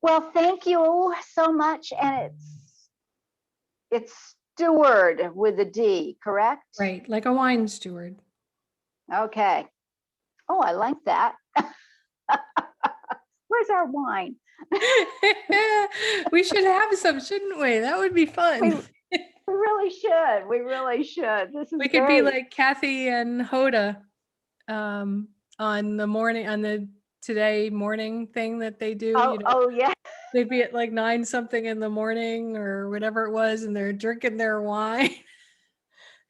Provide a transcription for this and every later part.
Well, thank you so much. And it's Steward with a D, correct? Right, like a wine steward. Okay. Oh, I like that. Where's our wine? We should have some, shouldn't we? That would be fun. We really should. We really should. This is We could be great. like Kathy and Hoda on the Today morning thing that they do. Oh, yeah. They'd be at like 9 something in the morning or whatever it was, and they're drinking their wine.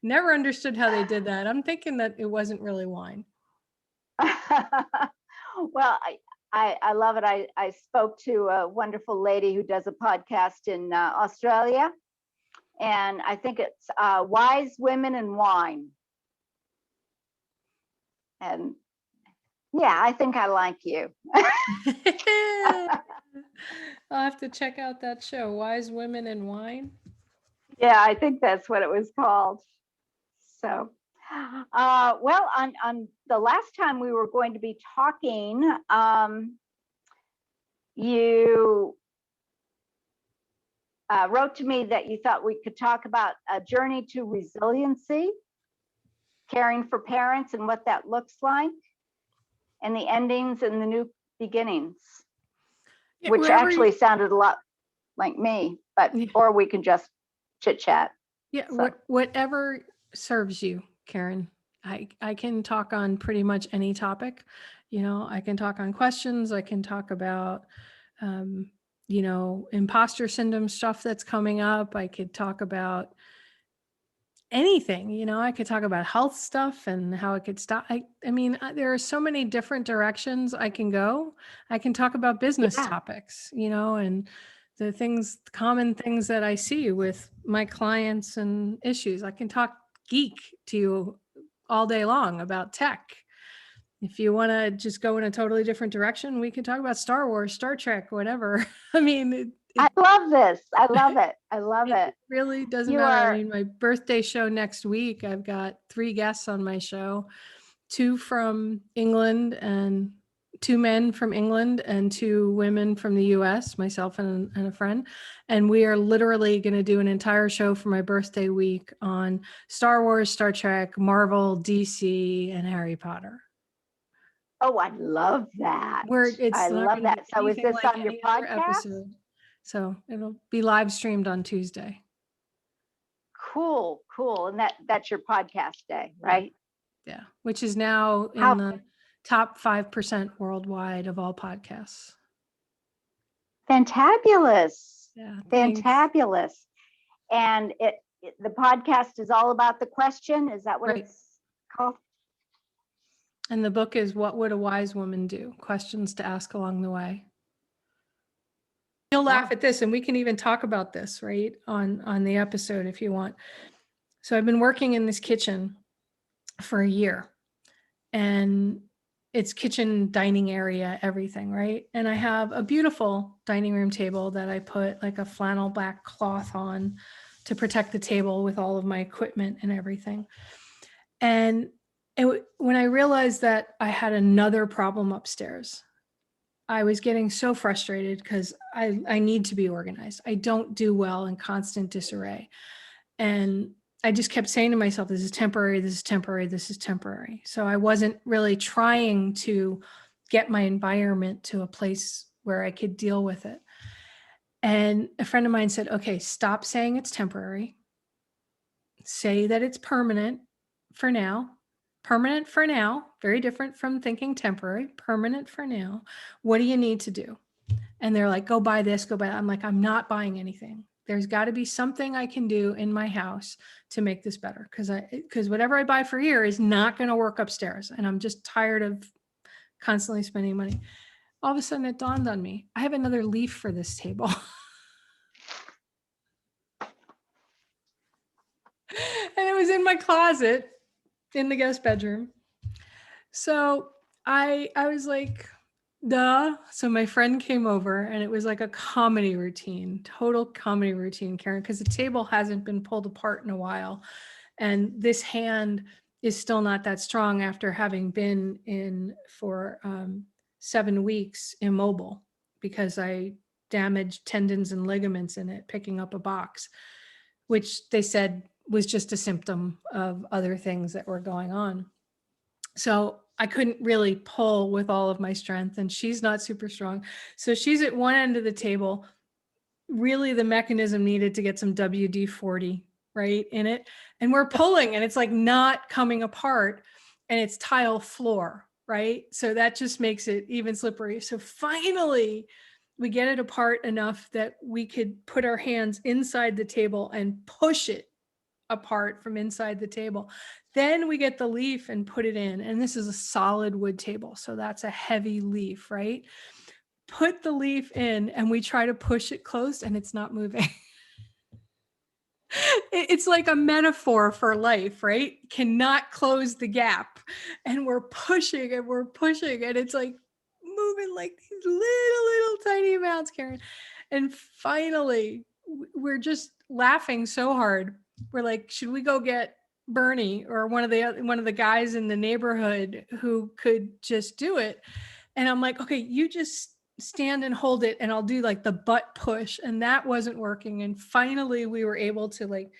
Never understood how they did that. I'm thinking that it wasn't really wine. Well, I love it. I spoke to a wonderful lady who does a podcast in Australia, and I think it's Wise Women and Wine. And yeah, I think I like you. I'll have to check out that show, Wise Women and Wine. Yeah, I think that's what it was called. So, well, on the last time we were going to be talking, you wrote to me that you thought we could talk about a journey to resiliency, caring for parents and what that looks like, and the endings and the new beginnings, which actually sounded a lot like me, but or we can just chit chat. Yeah, so. Whatever serves you, Karen. I can talk on pretty much any topic. I can talk on questions. I can talk about, imposter syndrome stuff that's coming up. I could talk about anything. I could talk about health stuff and how it could stop. I mean, there are so many different directions I can go. I can talk about business topics, and the common things that I see with my clients and issues. I can talk geek to you all day long about tech. If you want to just go in a totally different direction, we can talk about Star Wars, Star Trek, whatever. I mean, I love this. I love it. I love it. It really doesn't matter. I mean, my birthday show next week, I've got 3 guests on my show, 2 from England and 2 men from England and 2 women from the US, myself and a friend. And we are literally going to do an entire show for my birthday week on Star Wars, Star Trek, Marvel, DC, and Harry Potter. Oh, I love that. I love that. So is this on your podcast? So it'll be live streamed on Tuesday. Cool. And that's your podcast day, right? Yeah. Which is now in the top 5% worldwide of all podcasts. Fantabulous. Yeah. Fantabulous. And the podcast is all about the question. Is that what it's called? And the book is What Would a Wise Woman Do? Questions to ask along the way. You'll laugh at this, and we can even talk about this, right, on the episode if you want. So I've been working in this kitchen for a year, and it's kitchen, dining area, everything, right? And I have a beautiful dining room table that I put like a flannel black cloth on to protect the table with all of my equipment and everything. And when I realized that I had another problem upstairs, I was getting so frustrated because I need to be organized. I don't do well in constant disarray. And I just kept saying to myself, this is temporary, this is temporary, this is temporary. So I wasn't really trying to get my environment to a place where I could deal with it. And a friend of mine said, okay, stop saying it's temporary. Say that it's permanent for now. Permanent for now, very different from thinking temporary. Permanent for now. What do you need to do? And they're like, go buy this, go buy that. I'm like, I'm not buying anything. There's got to be something I can do in my house to make this better, because whatever I buy for here is not going to work upstairs, and I'm just tired of constantly spending money. All of a sudden, it dawned on me, I have another leaf for this table. And it was in my closet in the guest bedroom. So I was like, duh. So my friend came over, and it was like a comedy routine, total comedy routine, Karen, because the table hasn't been pulled apart in a while. And this hand is still not that strong after having been in for 7 weeks immobile, because I damaged tendons and ligaments in it, picking up a box, which they said was just a symptom of other things that were going on. So I couldn't really pull with all of my strength, and she's not super strong. So she's at one end of the table. Really, the mechanism needed to get some WD-40 right in it. And we're pulling and it's like not coming apart, and it's tile floor, right? So that just makes it even slippery. So finally we get it apart enough that we could put our hands inside the table and push it apart from inside the table. Then we get the leaf and put it in. And this is a solid wood table. So that's a heavy leaf, right? Put the leaf in and we try to push it closed and it's not moving. It's like a metaphor for life, right? Cannot close the gap. And we're pushing and we're pushing and it's like moving like these little tiny amounts, Karen. And finally, we're just laughing so hard. We're like, should we go get Bernie or one of the guys in the neighborhood who could just do it? And I'm like, okay, you just stand and hold it and I'll do like the butt push. And that wasn't working. And finally we were able to like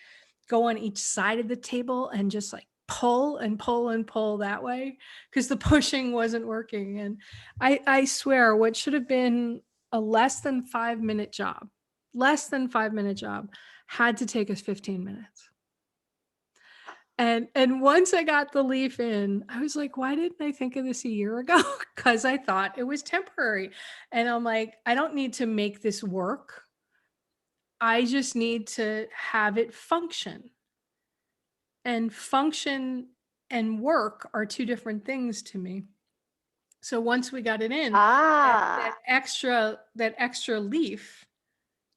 go on each side of the table and just like pull and pull and pull that way because the pushing wasn't working. And I swear what should have been a less than 5 minute job had to take us 15 minutes. And once I got the leaf in, I was like, why didn't I think of this a year ago? Because I thought it was temporary. And I'm like, I don't need to make this work. I just need to have it function. And function and work are two different things to me. So once we got it in, that extra leaf,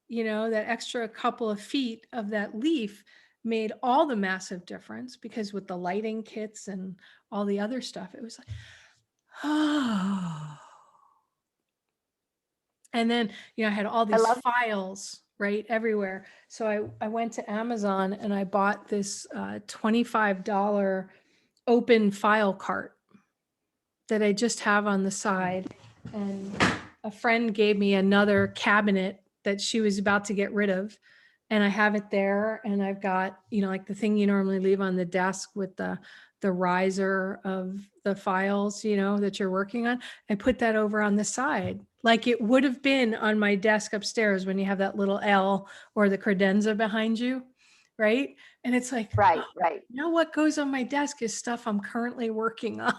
that extra couple of feet of that leaf made all the massive difference, because with the lighting kits and all the other stuff, it was like, oh. And then, I had all these files right everywhere. So I went to Amazon and I bought this $25 open file cart that I just have on the side. And a friend gave me another cabinet that she was about to get rid of. And I have it there, and I've got, like the thing you normally leave on the desk with the riser of the files, that you're working on. I put that over on the side, like it would have been on my desk upstairs when you have that little L or the credenza behind you, right? And it's like, right. What goes on my desk is stuff I'm currently working on,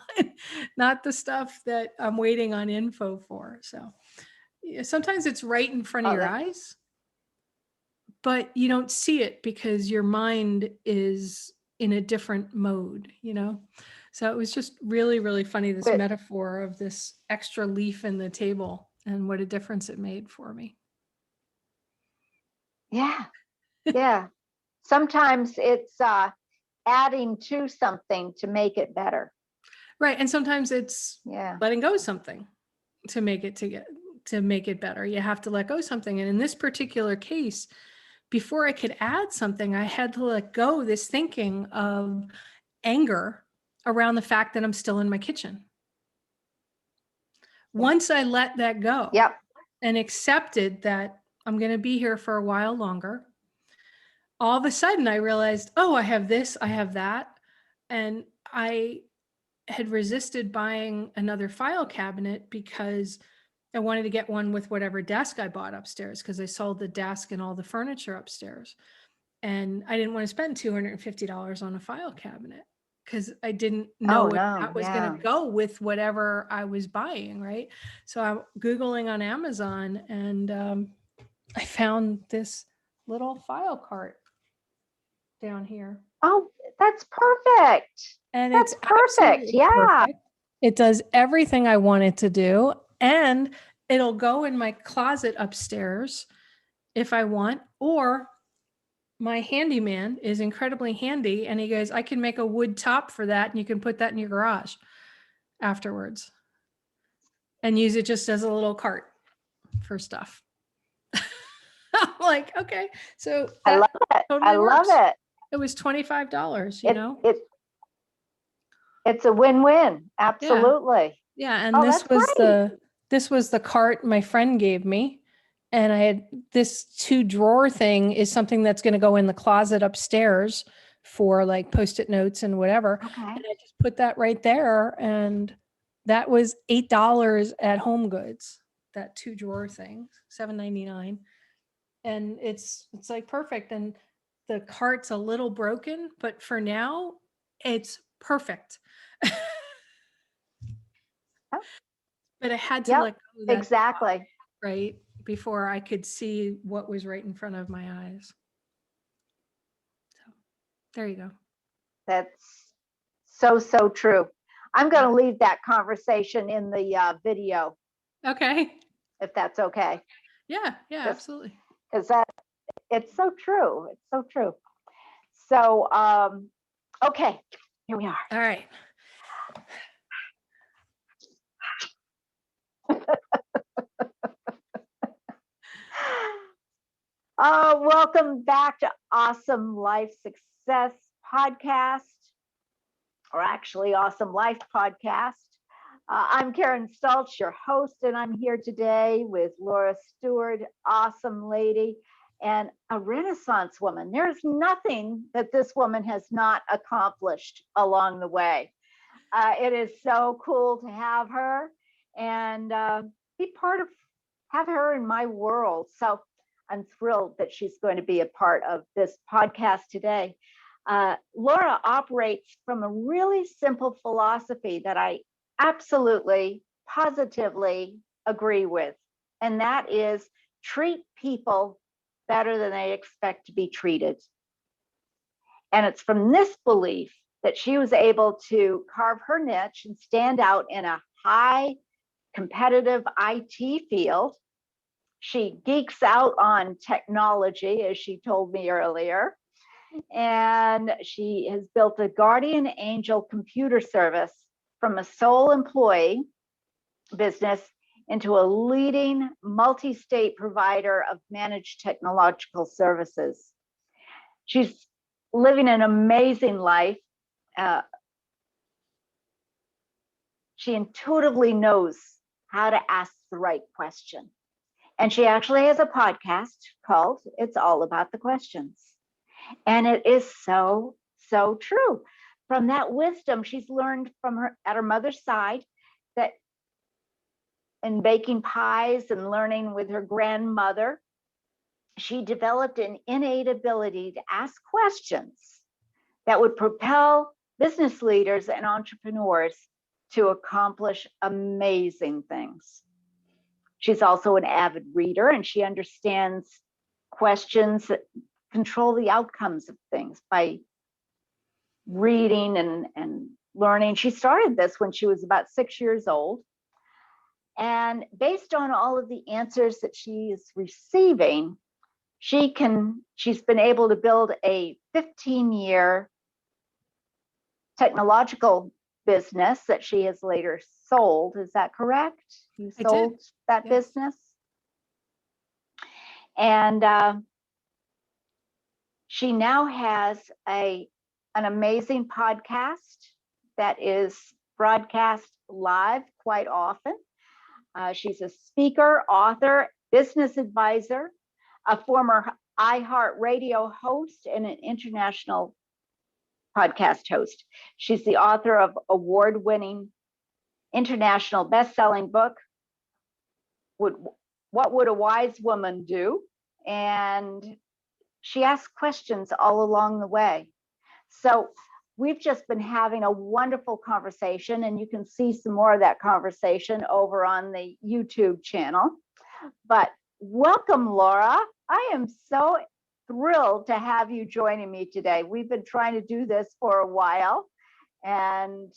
not the stuff that I'm waiting on info for. So sometimes it's right in front of your eyes, but you don't see it because your mind is in a different mode, So it was just really, really funny, this metaphor of this extra leaf in the table and what a difference it made for me. Yeah. Yeah. Sometimes it's adding to something to make it better. Right. And sometimes it's letting go of something to make it better. You have to let go of something. And in this particular case, before I could add something, I had to let go this thinking of anger around the fact that I'm still in my kitchen. Once I let that go and accepted that I'm going to be here for a while longer, all of a sudden I realized, I have this, I have that. And I had resisted buying another file cabinet because I wanted to get one with whatever desk I bought upstairs, because I sold the desk and all the furniture upstairs. And I didn't want to spend $250 on a file cabinet because I didn't know that was going to go with whatever I was buying, right? So I'm Googling on Amazon, and I found this little file cart down here. Oh, that's perfect. And that's perfect. Yeah. Perfect. It does everything I want it to do. And it'll go in my closet upstairs if I want, or my handyman is incredibly handy. And he goes, I can make a wood top for that. And you can put that in your garage afterwards and use it just as a little cart for stuff. I'm like, okay. So I love it. Totally I love it. It was $25, it's a win-win. Absolutely. Yeah. And this was the cart my friend gave me. And I had this 2-drawer thing is something that's going to go in the closet upstairs for like Post-it notes and whatever. Okay. And I just put that right there. And that was $8 at Home Goods, that 2-drawer thing, $7.99. And it's like perfect. And the cart's a little broken, but for now it's perfect. Oh, But I had to yep, let go of that exactly. right before I could see what was right in front of my eyes. So there you go. That's so true. I'm going to leave that conversation in the video, Okay. if that's okay. Yeah, absolutely. Because it's so true. It's so true. So, okay, here we are. All right. Welcome back to Awesome Life Success Podcast, or actually Awesome Life Podcast. I'm Karen Stultz, your host, and I'm here today with Laura Steward, awesome lady, and a Renaissance woman. There's nothing that this woman has not accomplished along the way. It is so cool to have her and have her in my world. So I'm thrilled that she's going to be a part of this podcast today. Laura operates from a really simple philosophy that I absolutely, positively agree with, and that is treat people better than they expect to be treated. And it's from this belief that she was able to carve her niche and stand out in a high competitive IT field. She geeks out on technology, as she told me earlier. And she has built a guardian angel computer service from a sole employee business into a leading multi-state provider of managed technological services. She's living an amazing life. She intuitively knows how to ask the right question. And she actually has a podcast called It's All About the Questions. And it is so true. From that wisdom she's learned from her mother's side, that in baking pies and learning with her grandmother, she developed an innate ability to ask questions that would propel business leaders and entrepreneurs to accomplish amazing things. She's also an avid reader, and she understands questions that control the outcomes of things by reading and learning. She started this when she was about 6 years old. And based on all of the answers that she is receiving, she's been able to build a 15-year technological business that she has later sold. Is that correct? You sold that business? And she now has an amazing podcast that is broadcast live quite often. She's a speaker, author, business advisor, a former iHeartRadio host, and an international podcast host. She's the author of award-winning international best-selling book, What Would a Wise Woman Do? And she asks questions all along the way. So we've just been having a wonderful conversation, and you can see some more of that conversation over on the YouTube channel. But welcome, Laura. I am so thrilled to have you joining me today. We've been trying to do this for a while, and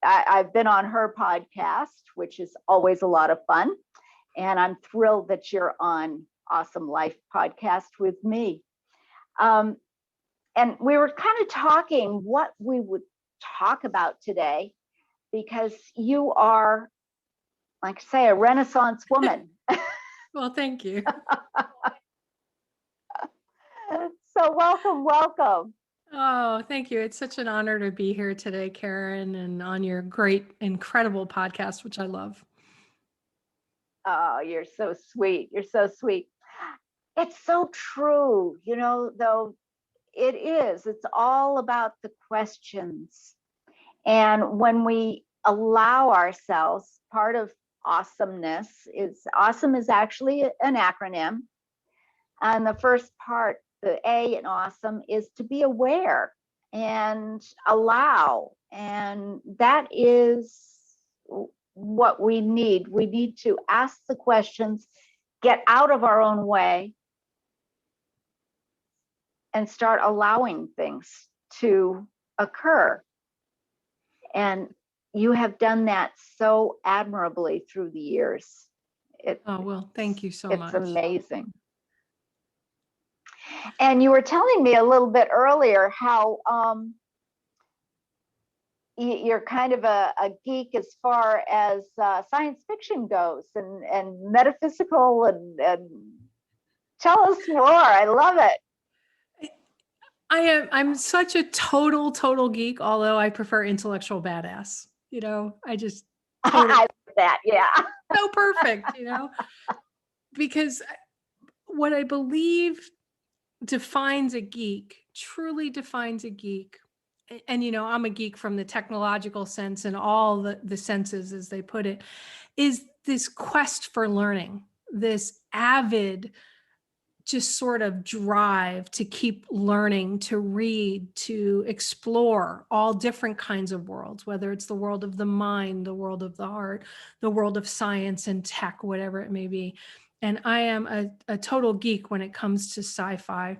I've been on her podcast, which is always a lot of fun. And I'm thrilled that you're on Awesome Life Podcast with me. And we were kind of talking what we would talk about today, because you are, like I say, a Renaissance woman. Well, thank you. So welcome. Oh, thank you. It's such an honor to be here today, Karen, and on your great, incredible podcast, which I love. Oh, you're so sweet. You're so sweet. It's so true, though it is. It's all about the questions. And when we allow ourselves, part of awesomeness is awesome is actually an acronym. And the first part, the A in awesome, is to be aware and allow. And that is what we need. We need to ask the questions, get out of our own way, and start allowing things to occur. And you have done that so admirably through the years. Oh, well, thank you so much. It's amazing. And you were telling me a little bit earlier how you're kind of a geek as far as science fiction goes, and metaphysical, and tell us more. I love it. I'm such a total geek, although I prefer intellectual badass. I just I like that. Yeah. so perfect, because what I believe defines a geek, truly defines a geek. And, I'm a geek from the technological sense and all the senses, as they put it, is this quest for learning, this avid, just sort of drive to keep learning, to read, to explore all different kinds of worlds, whether it's the world of the mind, the world of the heart, the world of science and tech, whatever it may be. And I am a total geek when it comes to sci-fi,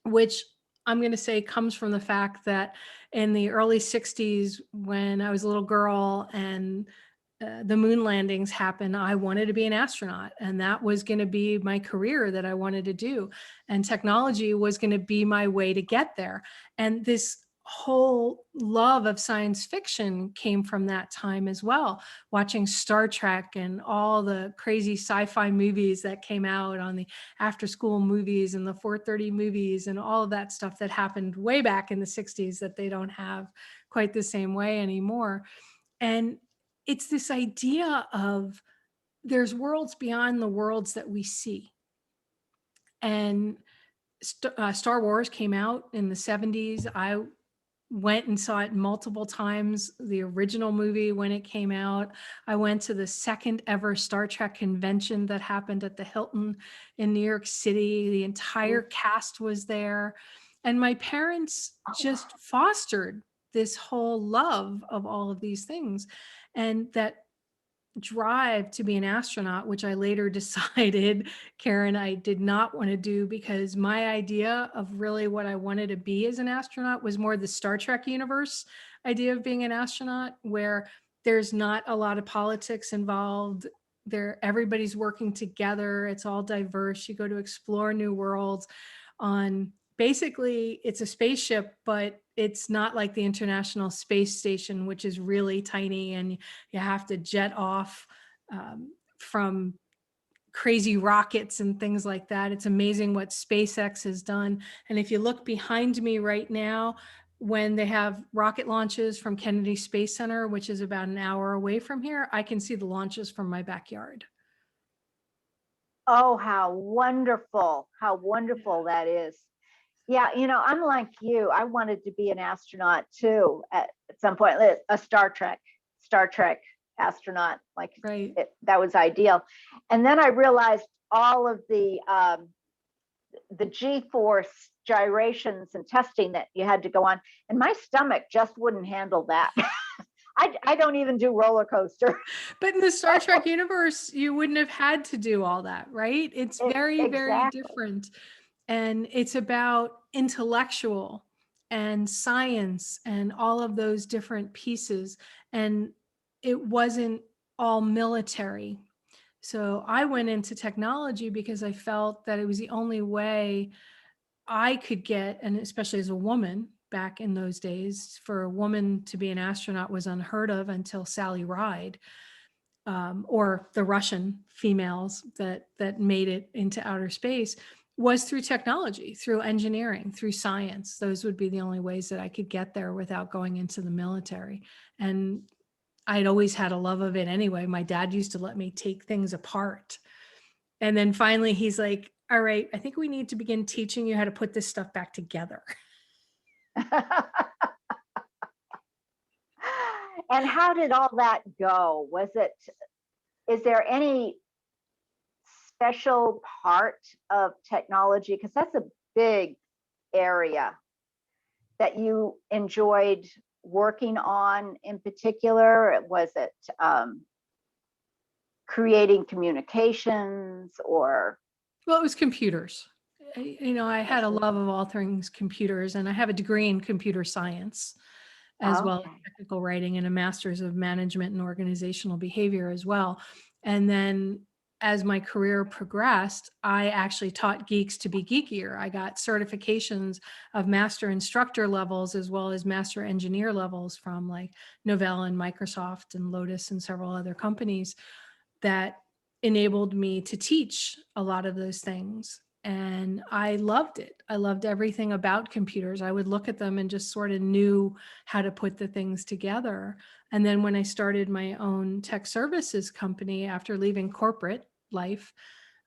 which I'm going to say comes from the fact that in the early 60s, when I was a little girl and the moon landings happened, I wanted to be an astronaut, and that was going to be my career that I wanted to do. And technology was going to be my way to get there. And this whole love of science fiction came from that time as well, watching Star Trek and all the crazy sci-fi movies that came out on the after school movies and the 4:30 movies and all of that stuff that happened way back in the 60s that they don't have quite the same way anymore. And it's this idea of there's worlds beyond the worlds that we see. And Star Wars came out in the 70s. I went and saw it multiple times. The original movie, when it came out, I went to the second ever Star Trek convention that happened at the Hilton in New York City. The entire cast was there. And my parents just fostered this whole love of all of these things. And that drive to be an astronaut, which I later decided, Karen, I did not want to do, because my idea of really what I wanted to be as an astronaut was more the Star Trek universe idea of being an astronaut, where there's not a lot of politics involved. Everybody's working together. It's all diverse. You go to explore new worlds on, basically it's a spaceship, but it's not like the International Space Station, which is really tiny and you have to jet off from crazy rockets and things like that. It's amazing what SpaceX has done. And if you look behind me right now, when they have rocket launches from Kennedy Space Center, which is about an hour away from here, I can see the launches from my backyard. Oh, how wonderful that is. Yeah, I'm like you. I wanted to be an astronaut too at some point, a Star Trek astronaut. Like, right. That was ideal. And then I realized all of the G-force gyrations and testing that you had to go on, and my stomach just wouldn't handle that. I don't even do roller coaster. But in the Star Trek universe, you wouldn't have had to do all that, right? It's very, very different. And it's about intellectual and science and all of those different pieces. And it wasn't all military. So I went into technology because I felt that it was the only way I could get, and especially as a woman back in those days, for a woman to be an astronaut was unheard of until Sally Ride, or the Russian females that made it into outer space, was through technology, through engineering, through science. Those would be the only ways that I could get there without going into the military. And I'd always had a love of it anyway. My dad used to let me take things apart. And then finally he's like, all right, I think we need to begin teaching you how to put this stuff back together. And how did all that go? Is there any special part of technology? Because that's a big area that you enjoyed working on in particular. Was it creating communications or? Well, it was computers. I had a love of all things computers, and I have a degree in computer science, as well as technical writing, and a master's of management and organizational behavior as well. And then as my career progressed, I actually taught geeks to be geekier. I got certifications of master instructor levels as well as master engineer levels from like Novell and Microsoft and Lotus and several other companies that enabled me to teach a lot of those things. And I loved it. I loved everything about computers. I would look at them and just sort of knew how to put the things together. And then when I started my own tech services company after leaving corporate life,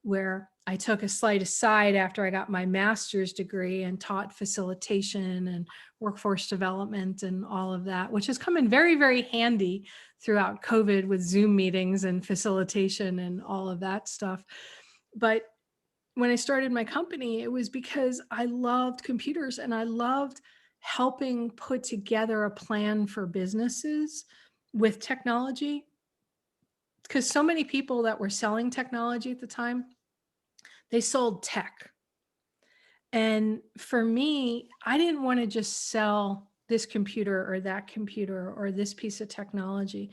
where I took a slight aside after I got my master's degree and taught facilitation and workforce development and all of that, which has come in very, very handy throughout COVID with Zoom meetings and facilitation and all of that stuff. But when I started my company, it was because I loved computers and I loved helping put together a plan for businesses with technology. Because so many people that were selling technology at the time, they sold tech. And for me, I didn't want to just sell this computer or that computer or this piece of technology.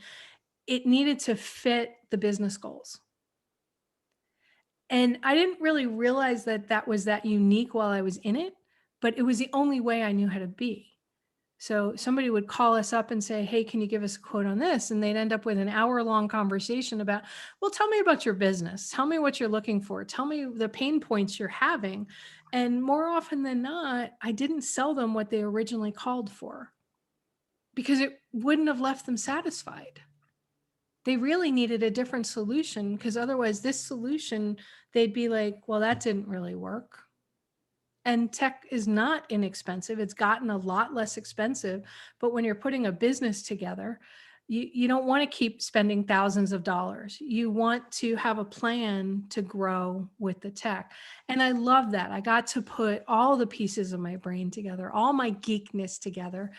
It needed to fit the business goals. And I didn't really realize that that was that unique while I was in it, but it was the only way I knew how to be. So somebody would call us up and say, hey, can you give us a quote on this? And they'd end up with an hour-long conversation about, well, tell me about your business. Tell me what you're looking for. Tell me the pain points you're having. And more often than not, I didn't sell them what they originally called for because it wouldn't have left them satisfied. They really needed a different solution because otherwise this solution, they'd be like, well, that didn't really work. And tech is not inexpensive. It's gotten a lot less expensive. But when you're putting a business together, you don't want to keep spending thousands of dollars. You want to have a plan to grow with the tech. And I love that. I got to put all the pieces of my brain together, all my geekness together,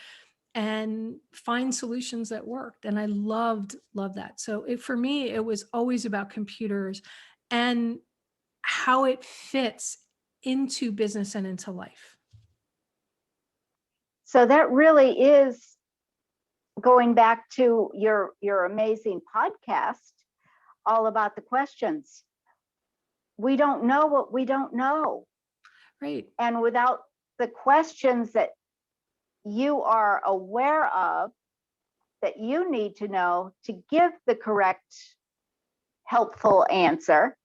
and find solutions that worked. And I loved that. So for me, it was always about computers and how it fits into business and into life. So that really is going back to your amazing podcast, all about the questions. We don't know what we don't know. Right. And without the questions that you are aware of, that you need to know to give the correct, helpful answer,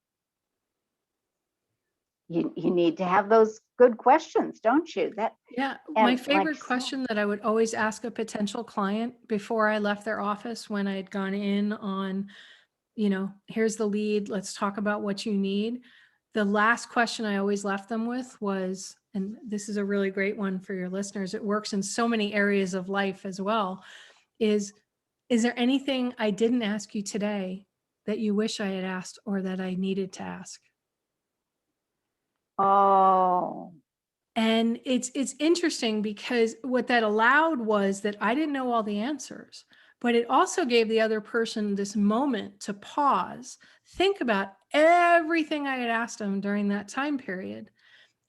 you need to have those good questions, don't you? Yeah. My favorite question that I would always ask a potential client before I left their office when I had gone in on, here's the lead, let's talk about what you need. The last question I always left them with was, and this is a really great one for your listeners, it works in so many areas of life as well, is there anything I didn't ask you today that you wish I had asked or that I needed to ask? Oh. And it's interesting because what that allowed was that I didn't know all the answers, but it also gave the other person this moment to pause, think about everything I had asked them during that time period.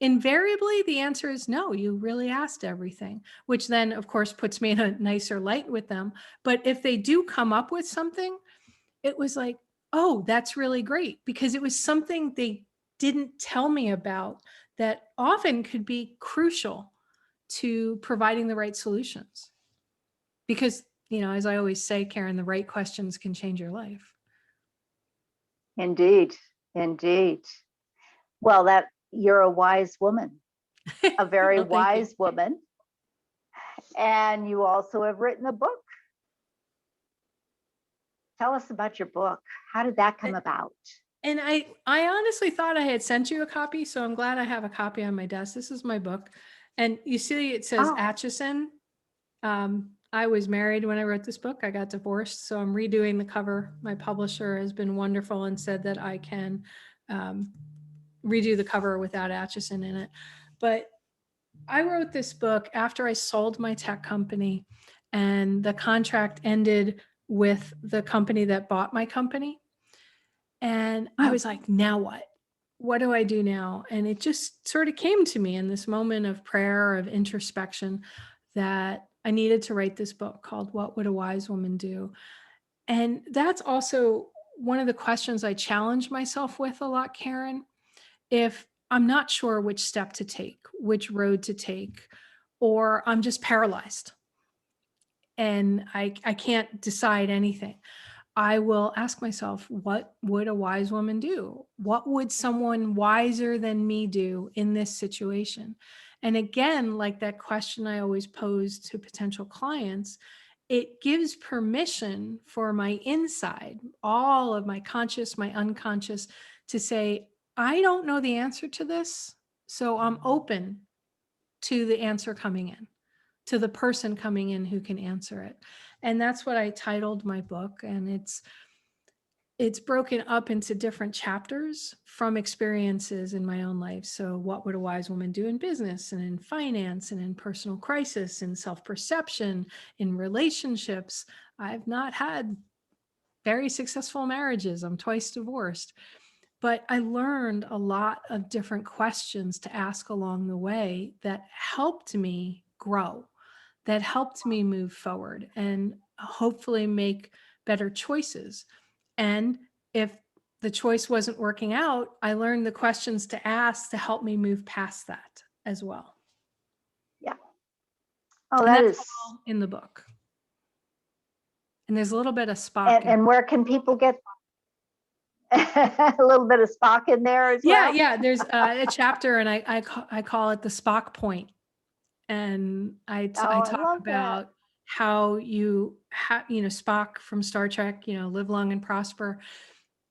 Invariably, the answer is no, you really asked everything, which then, of course, puts me in a nicer light with them. But if they do come up with something, it was like, oh, that's really great, because it was something they didn't tell me about that often could be crucial to providing the right solutions. Because, as I always say, Karen, the right questions can change your life. Indeed. Well, you're a wise woman, a very Well, wise woman. And you also have written a book. Tell us about your book. How did that come about? And I honestly thought I had sent you a copy, so I'm glad I have a copy on my desk. This is my book. And you see it says Oh. Atchison. I was married when I wrote this book. I got divorced, so I'm redoing the cover. My publisher has been wonderful and said that I can redo the cover without Atchison in it. But I wrote this book after I sold my tech company, and the contract ended with the company that bought my company. And I was like, now what? What do I do now? And it just sort of came to me in this moment of prayer, of introspection, that I needed to write this book called What Would a Wise Woman Do? And that's also one of the questions I challenge myself with a lot, Karen. If I'm not sure which step to take, which road to take, or I'm just paralyzed and I can't decide anything, I will ask myself, what would a wise woman do? What would someone wiser than me do in this situation? And again, like that question I always pose to potential clients, it gives permission for my inside, all of my conscious, my unconscious, to say, I don't know the answer to this, so I'm open to the answer coming in, to the person coming in who can answer it. And that's what I titled my book. And it's broken up into different chapters from experiences in my own life. So what would a wise woman do in business and in finance and in personal crisis and self-perception, in relationships? I've not had very successful marriages. I'm twice divorced. But I learned a lot of different questions to ask along the way that helped me grow, that helped me move forward and hopefully make better choices. And if the choice wasn't working out, I learned the questions to ask to help me move past that as well. Yeah. Oh, And that that's is. all in the book. And there's a little bit of Spock. And where can people get a little bit of Spock in there as well? Yeah. There's a chapter, and I call it the Spock point. And I talk about how Spock from Star Trek, live long and prosper,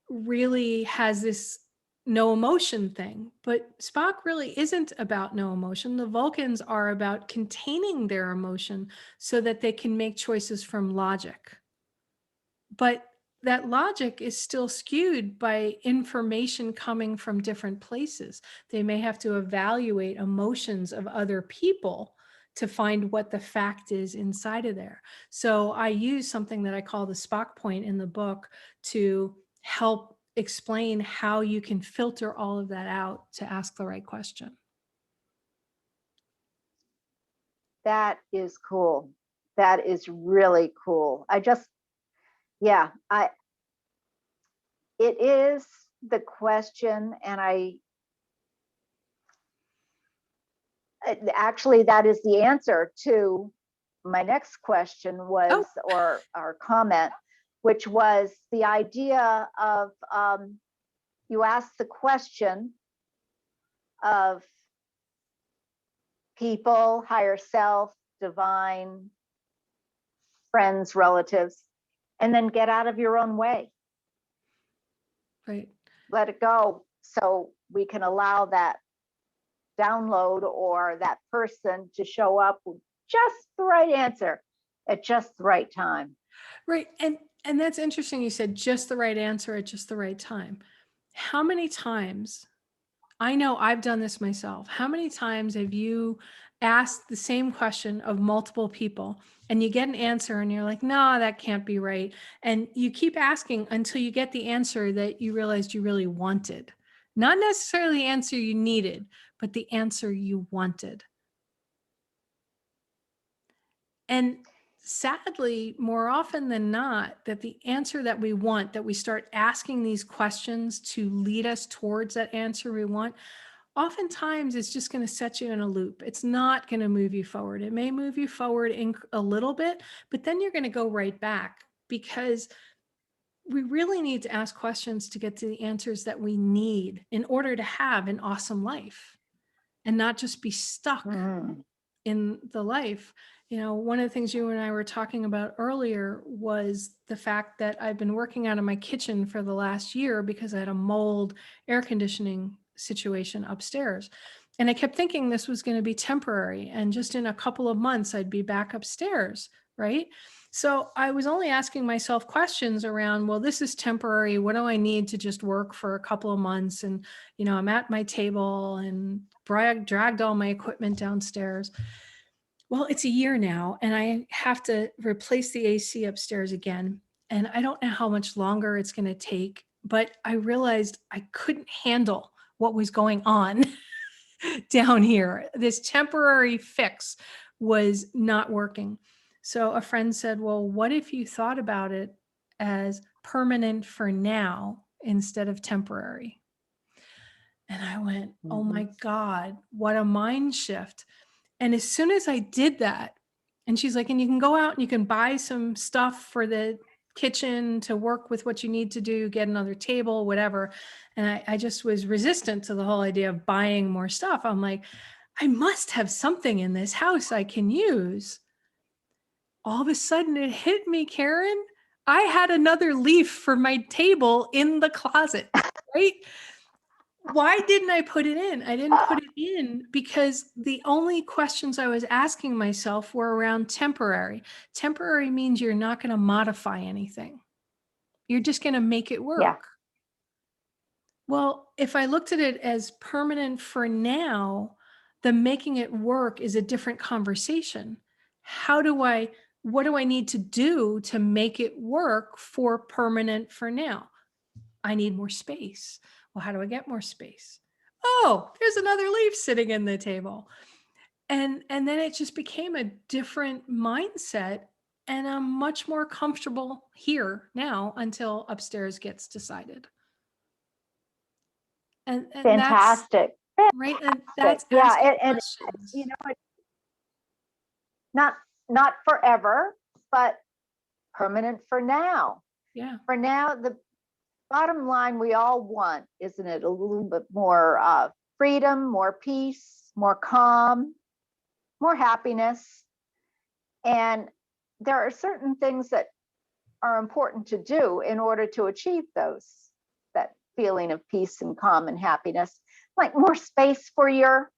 really has this no emotion thing, but Spock really isn't about no emotion. The Vulcans are about containing their emotion so that they can make choices from logic. But that logic is still skewed by information coming from different places. They may have to evaluate emotions of other people to find what the fact is inside of there. So I use something that I call the Spock point in the book to help explain how you can filter all of that out to ask the right question. That is cool. That is really cool. It is the question, and actually that is the answer to my next question was, or comment, which was the idea of, you asked the question of people, higher self, divine, friends, relatives, and then get out of your own way. Right. Let it go so we can allow that download or that person to show up with just the right answer at just the right time. Right. And that's interesting. You said just the right answer at just the right time. How many times, I know I've done this myself, how many times have you asked the same question of multiple people and you get an answer and you're like, no, that can't be right. And you keep asking until you get the answer that you realized you really wanted. Not necessarily the answer you needed, but the answer you wanted. And sadly, more often than not, that the answer that we want, that we start asking these questions to lead us towards that answer we want, oftentimes it's just going to set you in a loop. It's not going to move you forward. It may move you forward in a little bit, but then you're going to go right back, because we really need to ask questions to get to the answers that we need in order to have an awesome life and not just be stuck in the life one of the things you and I were talking about earlier was the fact that I've been working out of my kitchen for the last year because I had a mold air conditioning situation upstairs. And I kept thinking this was going to be temporary. And just in a couple of months, I'd be back upstairs, right? So I was only asking myself questions around, well, this is temporary. What do I need to just work for a couple of months? And, I'm at my table and dragged all my equipment downstairs. Well, it's a year now, and I have to replace the AC upstairs again. And I don't know how much longer it's going to take, but I realized I couldn't handle what was going on down here. This temporary fix was not working. So a friend said, well, what if you thought about it as permanent for now instead of temporary? And I went, oh my God, what a mind shift. And as soon as I did that, and she's like, and you can go out and you can buy some stuff for the kitchen to work with what you need to do, get another table, whatever. And I just was resistant to the whole idea of buying more stuff. I'm like, I must have something in this house I can use. All of a sudden it hit me, Karen. I had another leaf for my table in the closet, right? Why didn't I put it in? I didn't put it in because the only questions I was asking myself were around temporary. Temporary means you're not going to modify anything. You're just going to make it work. Yeah. Well, if I looked at it as permanent for now, the making it work is a different conversation. What do I need to do to make it work for permanent for now? I need more space. Well, how do I get more space? Oh, there's another leaf sitting in the table. And then it just became a different mindset, and I'm much more comfortable here now until upstairs gets decided. And Fantastic. that's right. And that's Yeah, asking and questions. it's not forever, but permanent for now. Yeah. For now, the bottom line we all want, isn't it? A little bit more freedom, more peace, more calm, more happiness. And there are certain things that are important to do in order to achieve that feeling of peace and calm and happiness, like more space for your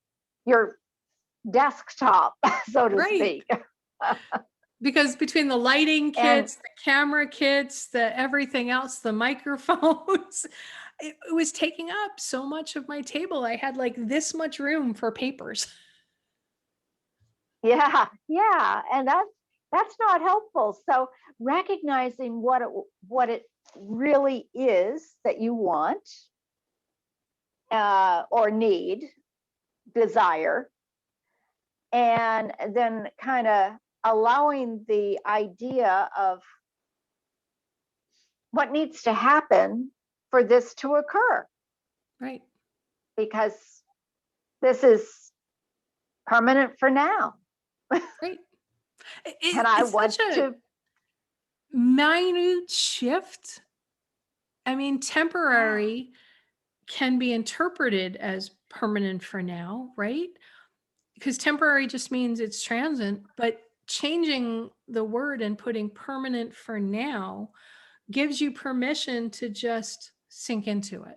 desktop, so to speak. Because between the lighting kits, the camera kits, the everything else, the microphones, it was taking up so much of my table. I had like this much room for papers. Yeah, and that's not helpful. So recognizing what it really is that you want or need, desire, and then kind of allowing the idea of what needs to happen for this to occur. Right. Because this is permanent for now. Right. And I want to minute shift. I mean, temporary can be interpreted as permanent for now, right? Because temporary just means it's transient, but changing the word and putting permanent for now gives you permission to just sink into it.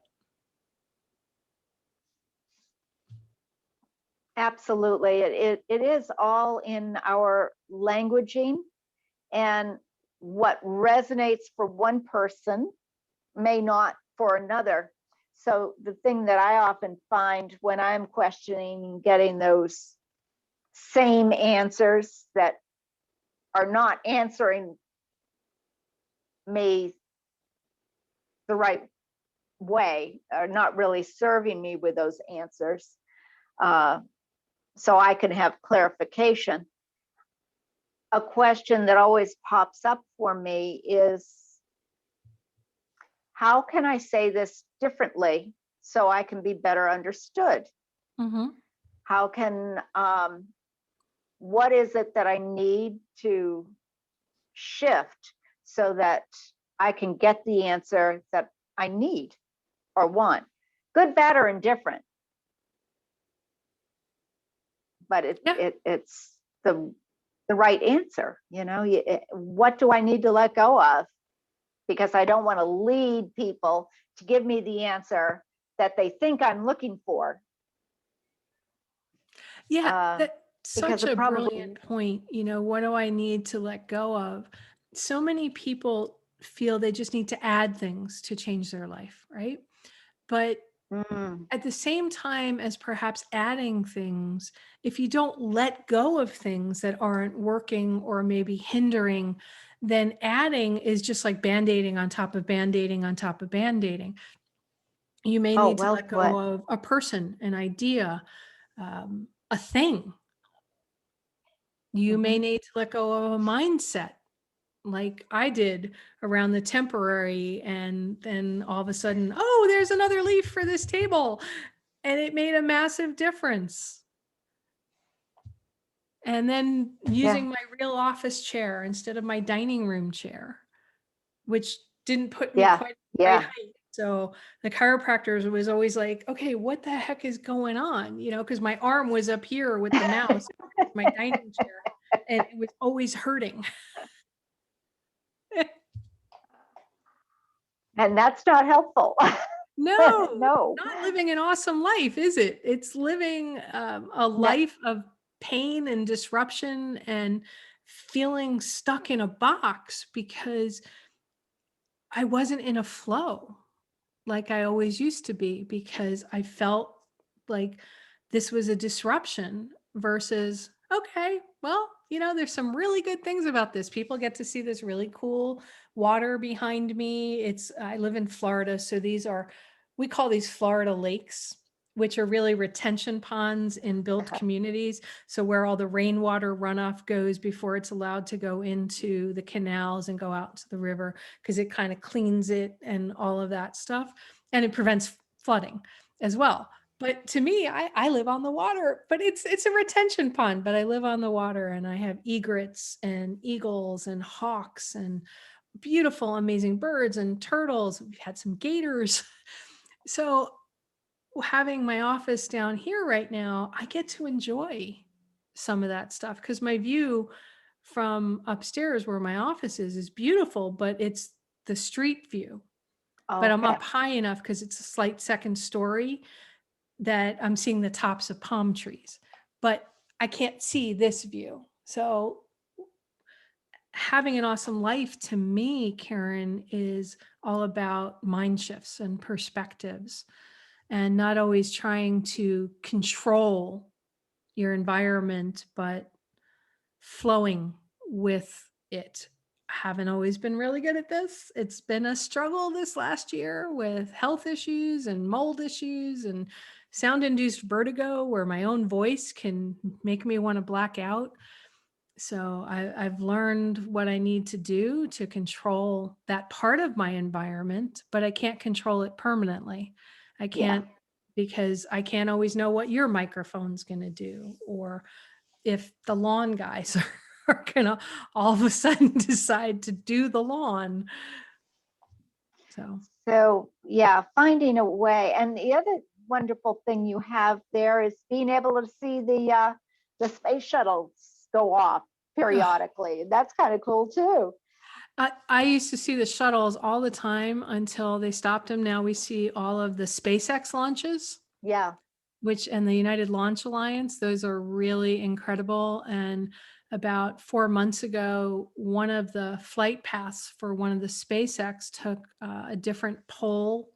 Absolutely. It is all in our languaging, and what resonates for one person may not for another. So the thing that I often find when I'm questioning getting those same answers that are not answering me the right way, are not really serving me with those answers, so I can have clarification. A question that always pops up for me is, how can I say this differently so I can be better understood? Mm-hmm. How can, what is it that I need to shift so that I can get the answer that I need or want? Good, bad, or indifferent. But it's the the right answer. What do I need to let go of? Because I don't want to lead people to give me the answer that they think I'm looking for. Yeah, that's because such it a probably- brilliant point. What do I need to let go of? So many people feel they just need to add things to change their life, right? But at the same time as perhaps adding things, if you don't let go of things that aren't working or maybe hindering, then adding is just like band-aiding on top of band-aiding on top of band-aiding. You may need to let go of a person, an idea, a thing. You may need to let go of a mindset, like I did around the temporary, and then all of a sudden, oh, there's another leaf for this table. And it made a massive difference. And then using my real office chair instead of my dining room chair, which didn't put me quite right height. So the chiropractor was always like, okay, what the heck is going on? Because my arm was up here with the mouse, my dining chair, and it was always hurting. And that's not helpful. No, No. not living an awesome life, is it? It's living a life of pain and disruption and feeling stuck in a box because I wasn't in a flow like I always used to be, because I felt like this was a disruption versus, okay, well, there's some really good things about this. People get to see this really cool water behind me. I live in Florida, so we call these Florida lakes, which are really retention ponds in built communities. So where all the rainwater runoff goes before it's allowed to go into the canals and go out to the river, because it kind of cleans it and all of that stuff. And it prevents flooding as well. But to me, I live on the water, but it's a retention pond, but I live on the water, and I have egrets and eagles and hawks and beautiful, amazing birds and turtles. We've had some gators. So having my office down here right now, I get to enjoy some of that stuff, because my view from upstairs where my office is beautiful, but it's the street view. But I'm up high enough because it's a slight second story that I'm seeing the tops of palm trees, but I can't see this view. So having an awesome life to me, Karen, is all about mind shifts and perspectives, and not always trying to control your environment, but flowing with it. I haven't always been really good at this. It's been a struggle this last year with health issues and mold issues and sound-induced vertigo, where my own voice can make me want to black out. So I've learned what I need to do to control that part of my environment, but I can't control it permanently. I can't, because I can't always know what your microphone's going to do, or if the lawn guys are going to all of a sudden decide to do the lawn. So yeah, finding a way. And the other wonderful thing you have there is being able to see the space shuttles go off periodically. That's kind of cool too. I used to see the shuttles all the time until they stopped them. Now we see all of the SpaceX launches. Yeah. And the United Launch Alliance, those are really incredible. And about 4 months ago, one of the flight paths for one of the SpaceX took a different pole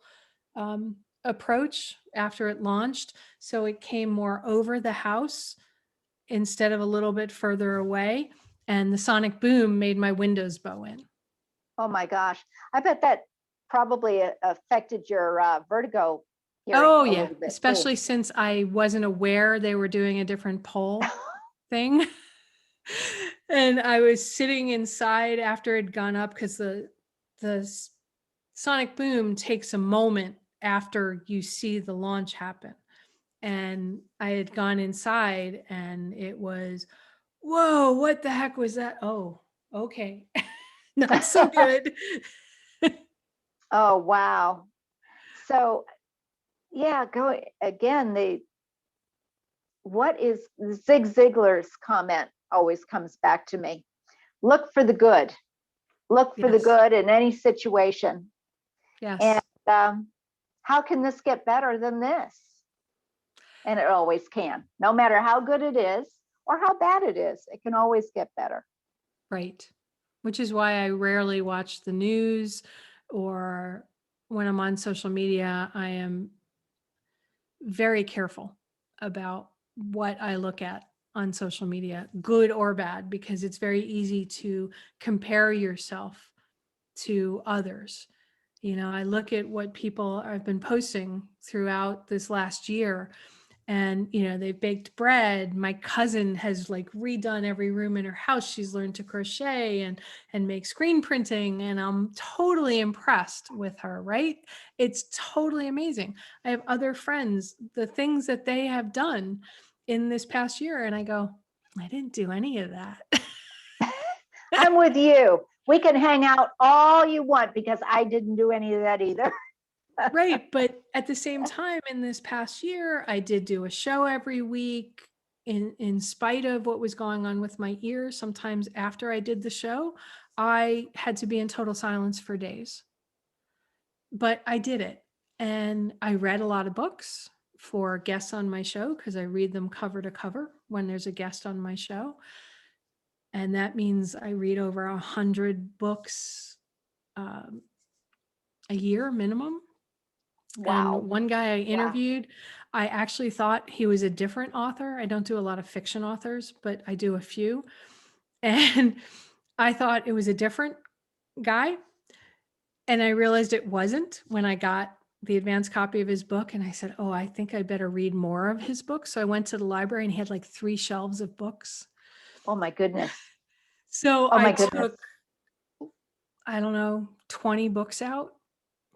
approach after it launched. So it came more over the house instead of a little bit further away. And the sonic boom made my windows bow in. Oh my gosh. I bet that probably affected your vertigo. Oh yeah, especially since I wasn't aware they were doing a different pole thing. And I was sitting inside after it had gone up, because the sonic boom takes a moment after you see the launch happen. And I had gone inside, and it was, whoa, what the heck was that? Oh, okay. Not so good. Oh, wow. So yeah, go again. What is Zig Ziglar's comment always comes back to me. Look for the good. Look for the Yes. good in any situation. Yes. And how can this get better than this? And it always can. No matter how good it is or how bad it is, it can always get better. Right. Which is why I rarely watch the news, or when I'm on social media, I am very careful about what I look at on social media, good or bad, because it's very easy to compare yourself to others. You know, I look at what people have been posting throughout this last year, and you know, they've baked bread. My cousin has like redone every room in her house. She's learned to crochet and make screen printing, and I'm totally impressed with her, right? It's totally amazing. I have other friends, the things that they have done in this past year, and I go, I didn't do any of that. I'm with you. We can hang out all you want because I didn't do any of that either. Right. But at the same time, in this past year, I did do a show every week in spite of what was going on with my ears. Sometimes after I did the show, I had to be in total silence for days. But I did it. And I read a lot of books for guests on my show because I read them cover to cover when there's a guest on my show. And that means I read over 100 books a year minimum. Wow. And one guy I interviewed, I actually thought he was a different author. I don't do a lot of fiction authors, but I do a few. And I thought it was a different guy. And I realized it wasn't when I got the advanced copy of his book. And I said, oh, I think I better read more of his books. So I went to the library and he had like 3 shelves of books. Oh my goodness. So Oh I my goodness. took, I don't know, 20 books out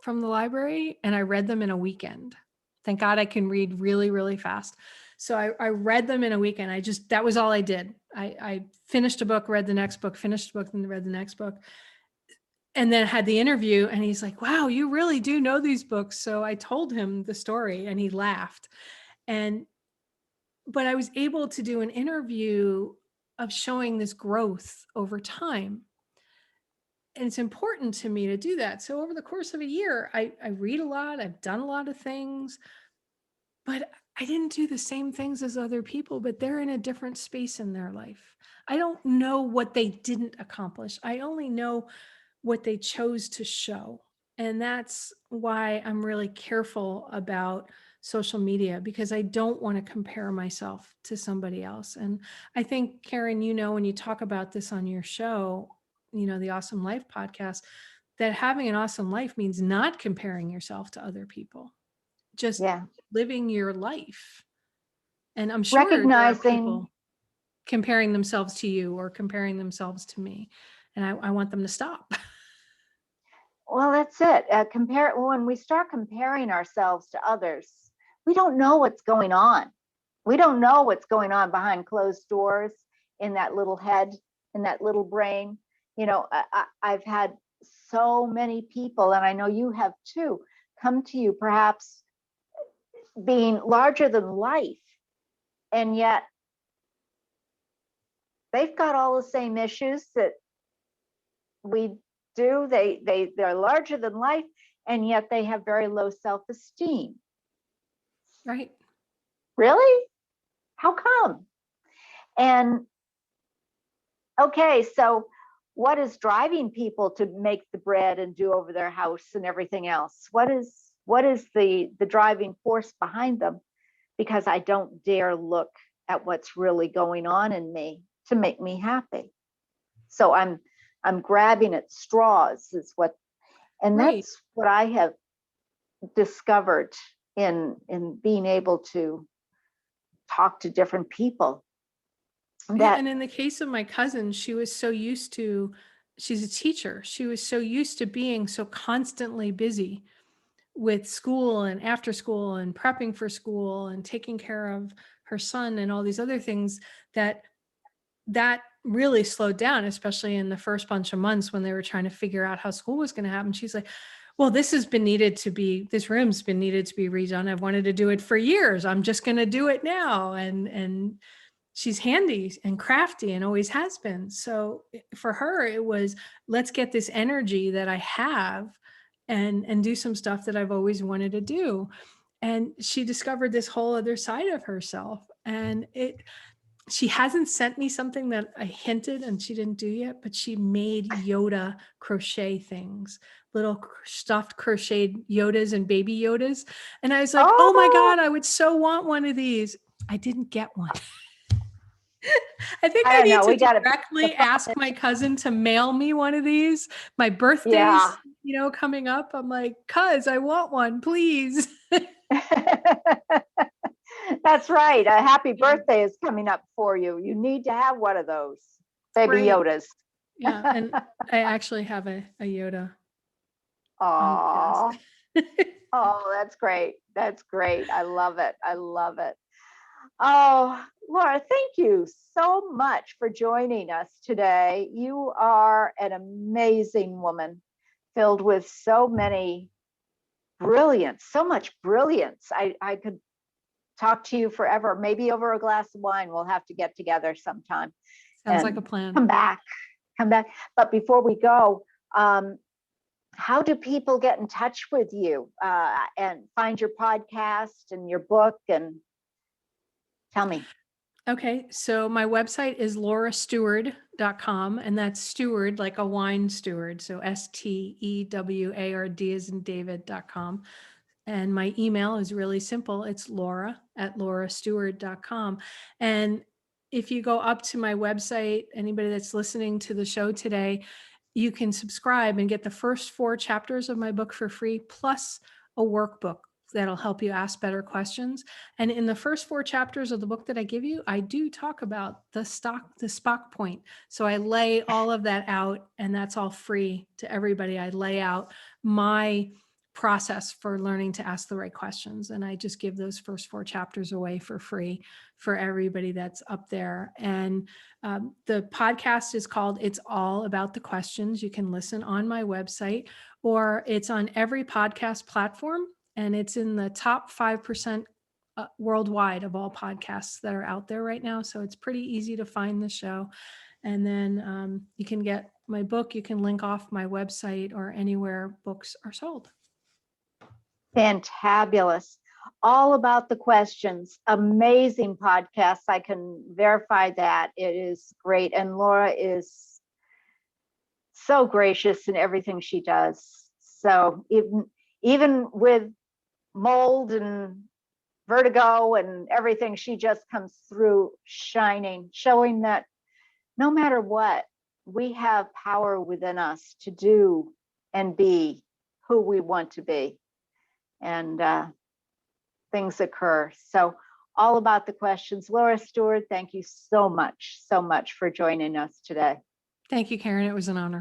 from the library and I read them in a weekend. Thank God I can read really, really fast. So I read them in a weekend. That was all I did. I finished a book, read the next book, finished a book, and read the next book. And then had the interview and he's like, wow, you really do know these books. So I told him the story and he laughed. But I was able to do an interview of showing this growth over time. And it's important to me to do that. So over the course of a year, I read a lot, I've done a lot of things, but I didn't do the same things as other people, but they're in a different space in their life. I don't know what they didn't accomplish. I only know what they chose to show. And that's why I'm really careful about social media, because I don't want to compare myself to somebody else. And I think, Karen, you know, when you talk about this on your show, you know, the Awesome Life podcast, that having an awesome life means not comparing yourself to other people, just living your life. And I'm sure there are Recognizing, people comparing themselves to you or comparing themselves to me. And I want them to stop. well, that's it. When we start comparing ourselves to others, we don't know what's going on. We don't know what's going on behind closed doors in that little head, in that little brain. You know, I've had so many people, and I know you have too, come to you perhaps being larger than life, and yet they've got all the same issues that we do. They're larger than life, and yet they have very low self-esteem. Right. Really? How come? And okay, so what is driving people to make the bread and do over their house and everything else? What is the driving force behind them? Because I don't dare look at what's really going on in me to make me happy. So I'm grabbing at straws is what, and that's what I have discovered in being able to talk to different people. And in the case of my cousin, she was so used to, she's a teacher. She was so used to being so constantly busy with school and after school and prepping for school and taking care of her son and all these other things that really slowed down, especially in the first bunch of months when they were trying to figure out how school was going to happen. She's like, well, this room's been needed to be redone. I've wanted to do it for years. I'm just going to do it now. And she's handy and crafty and always has been. So for her, it was, let's get this energy that I have and do some stuff that I've always wanted to do. And she discovered this whole other side of herself. And she hasn't sent me something that I hinted and she didn't do yet, but she made Yoda crochet things, little stuffed crocheted Yodas and baby Yodas. And I was like, oh my God, I would so want one of these. I didn't get one. I think I don't need know. to We gotta directly ask my cousin to mail me one of these. My birthday's, Yeah. coming up. I'm like, cuz I want one, please. That's right. A happy birthday is coming up for you. You need to have one of those baby Right. Yodas. Yeah. And I actually have a Yoda. Oh, oh, that's great. That's great. I love it. I love it. Oh, Laura, thank you so much for joining us today. You are an amazing woman filled with so many brilliance, so much brilliance. I could talk to you forever, maybe over a glass of wine. We'll have to get together sometime. Sounds like a plan. Come back. But before we go, how do people get in touch with you and find your podcast and your book? And tell me. Okay, so my website is laurasteward.com, and that's steward like a wine steward. So STEWARD as in David.com. And my email is really simple. It's laura@laurasteward.com. And if you go up to my website, anybody that's listening to the show today, you can subscribe and get the first 4 chapters of my book for free, plus a workbook that'll help you ask better questions. And in the first 4 chapters of the book that I give you, I do talk about the Spock point. So I lay all of that out, and that's all free to everybody. I lay out my process for learning to ask the right questions. And I just give those first 4 chapters away for free for everybody that's up there. And the podcast is called It's All About the Questions. You can listen on my website, or it's on every podcast platform. And it's in the top 5% worldwide of all podcasts that are out there right now. So it's pretty easy to find the show. And then you can get my book. You can link off my website or anywhere books are sold. Fantabulous. All About the Questions. Amazing podcast. I can verify that. It is great. And Laura is so gracious in everything she does. So even with mold and vertigo and everything, she just comes through shining, showing that no matter what, we have power within us to do and be who we want to be. And things occur. So All About the Questions. Laura Steward, thank you so much for joining us today. Thank you, Karen. It was an honor.